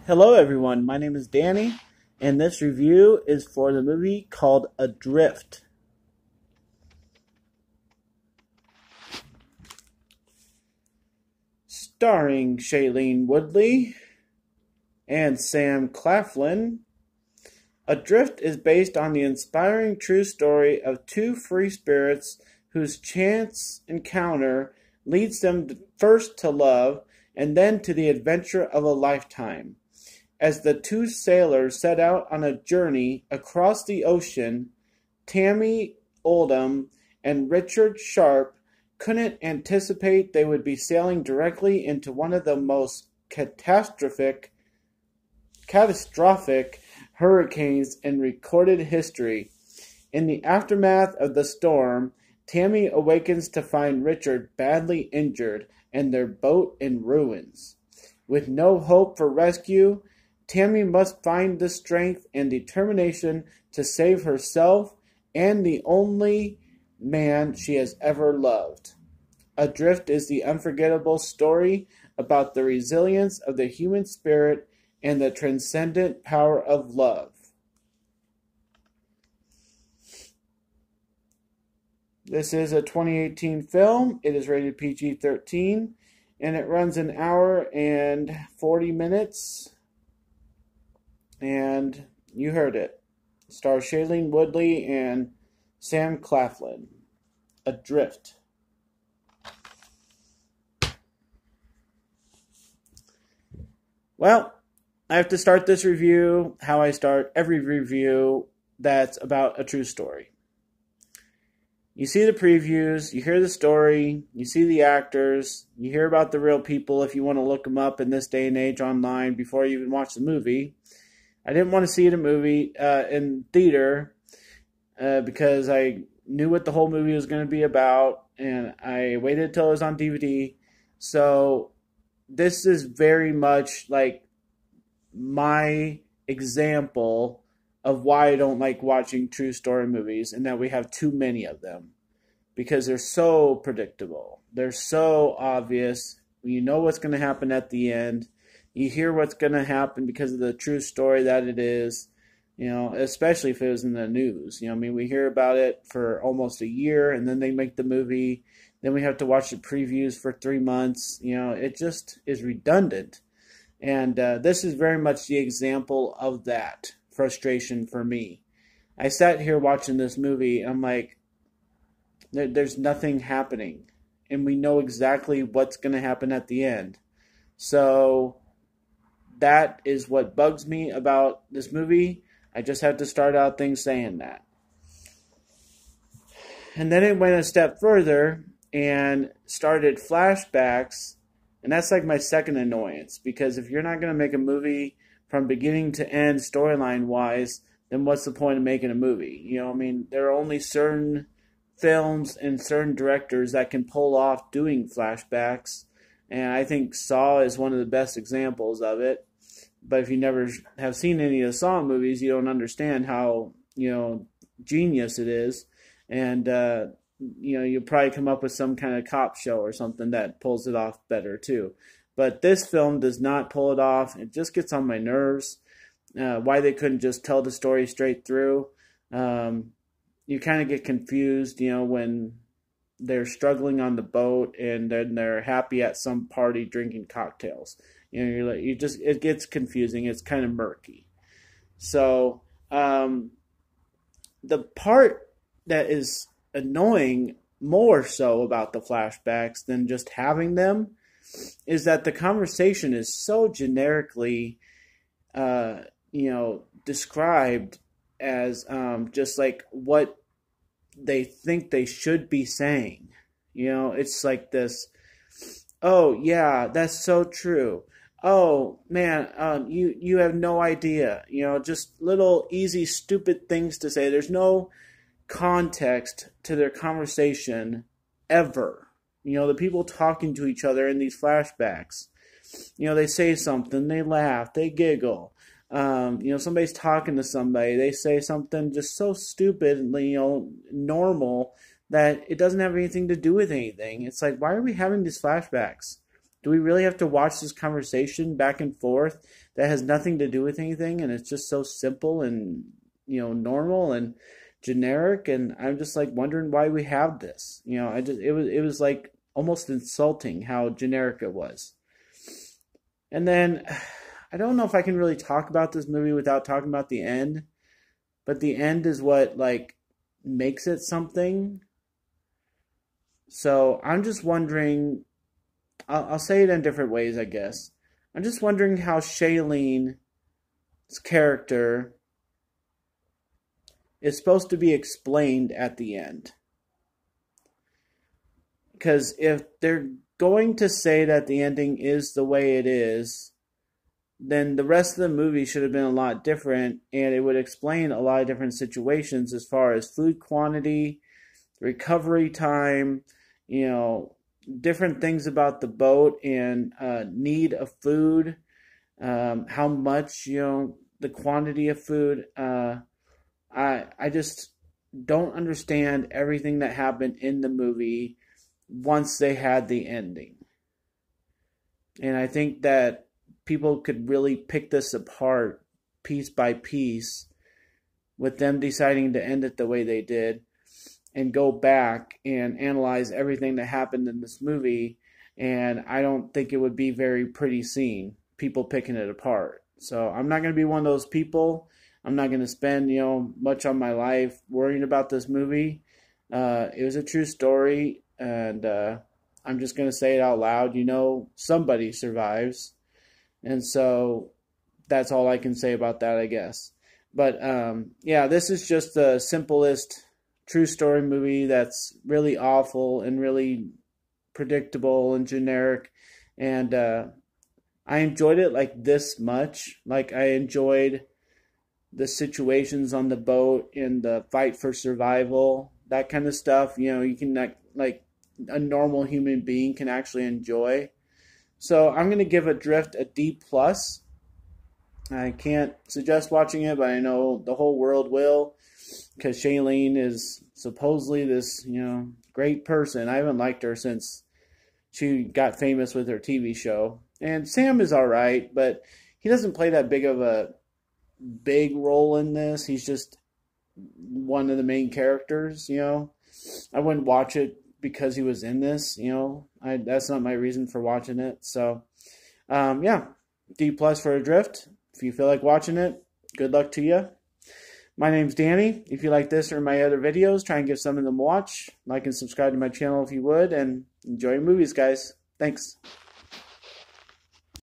Hello everyone, my name is Danny, and this review is for the movie called Adrift. Starring Shailene Woodley and Sam Claflin, Adrift is based on the inspiring true story of two free spirits whose chance encounter leads them first to love and then to the adventure of a lifetime. As the two sailors set out on a journey across the ocean, Tammy Oldham and Richard Sharp couldn't anticipate they would be sailing directly into one of the most catastrophic hurricanes in recorded history. In the aftermath of the storm, Tammy awakens to find Richard badly injured and their boat in ruins. With no hope for rescue, Tammy must find the strength and determination to save herself and the only man she has ever loved. Adrift is the unforgettable story about the resilience of the human spirit and the transcendent power of love. This is a 2018 film. It is rated PG-13, and it runs an hour and 40 minutes. And you heard it. It stars Shailene Woodley and Sam Claflin. Adrift. Well, I have to start this review how I start every review that's about a true story. You see the previews, you hear the story, you see the actors, you hear about the real people if you want to look them up in this day and age online before you even watch the movie. I didn't want to see the movie in theater because I knew what the whole movie was going to be about, and I waited till it was on DVD. So this is very much like my example of why I don't like watching true story movies, and that we have too many of them because they're so predictable. They're so obvious. You know what's going to happen at the end. You hear what's going to happen because of the true story that it is, especially if it was in the news. We hear about it for almost a year, and then they make the movie. Then we have to watch the previews for 3 months. It just is redundant. And this is very much the example of that frustration for me. I sat here watching this movie, and I'm like, there's nothing happening. And we know exactly what's going to happen at the end. So that is what bugs me about this movie. I just have to start out things saying that. And then it went a step further and started flashbacks. And that's like my second annoyance. Because if you're not going to make a movie from beginning to end storyline-wise, then what's the point of making a movie? There are only certain films and certain directors that can pull off doing flashbacks. And I think Saw is one of the best examples of it. But if you never have seen any of the Saw movies, you don't understand how, genius it is. And, you'll probably come up with some kind of cop show or something that pulls it off better, too. But this film does not pull it off. It just gets on my nerves. Why they couldn't just tell the story straight through. You kind of get confused, when they're struggling on the boat and then they're happy at some party drinking cocktails. It gets confusing. It's kind of murky. So the part that is annoying more so about the flashbacks than just having them is that the conversation is so generically, described as just like what they think they should be saying. It's like this, oh, yeah, that's so true. Oh, man, you have no idea. Just little easy, stupid things to say. There's no context to their conversation ever. The people talking to each other in these flashbacks. They say something, they laugh, they giggle. Somebody's talking to somebody, they say something just so stupid, normal, that it doesn't have anything to do with anything. It's like, why are we having these flashbacks? Do we really have to watch this conversation back and forth that has nothing to do with anything, and it's just so simple and, normal and generic? And I'm just like wondering why we have this. It was like almost insulting how generic it was. And then I don't know if I can really talk about this movie without talking about the end, but the end is what like makes it something. So I'm just wondering, I'll say it in different ways, I guess. I'm just wondering how Shailene's character is supposed to be explained at the end. Because if they're going to say that the ending is the way it is, then the rest of the movie should have been a lot different, and it would explain a lot of different situations as far as food quantity, recovery time, different things about the boat and need of food, how much, the quantity of food. I just don't understand everything that happened in the movie once they had the ending. And I think that people could really pick this apart piece by piece with them deciding to end it the way they did and go back and analyze everything that happened in this movie. And I don't think it would be very pretty scene, people picking it apart. So I'm not going to be one of those people. I'm not going to spend, much on my life worrying about this movie. It was a true story, and I'm just going to say it out loud. Somebody survives. And so that's all I can say about that, I guess. But yeah, this is just the simplest true story movie that's really awful and really predictable and generic. And I enjoyed it like this much. Like, I enjoyed the situations on the boat and the fight for survival, that kind of stuff. You can, like a normal human being can actually enjoy. So I'm going to give Adrift a D+. I can't suggest watching it, but I know the whole world will, because Shailene is supposedly this, great person. I haven't liked her since she got famous with her TV show. And Sam is all right, but he doesn't play that big of a role in this. He's just one of the main characters, I wouldn't watch it because he was in this, that's not my reason for watching it. So, yeah, D+ for Adrift. If you feel like watching it, good luck to you. My name's Danny. If you like this or my other videos, try and give some of them a watch. Like and subscribe to my channel if you would, and enjoy your movies, guys. Thanks.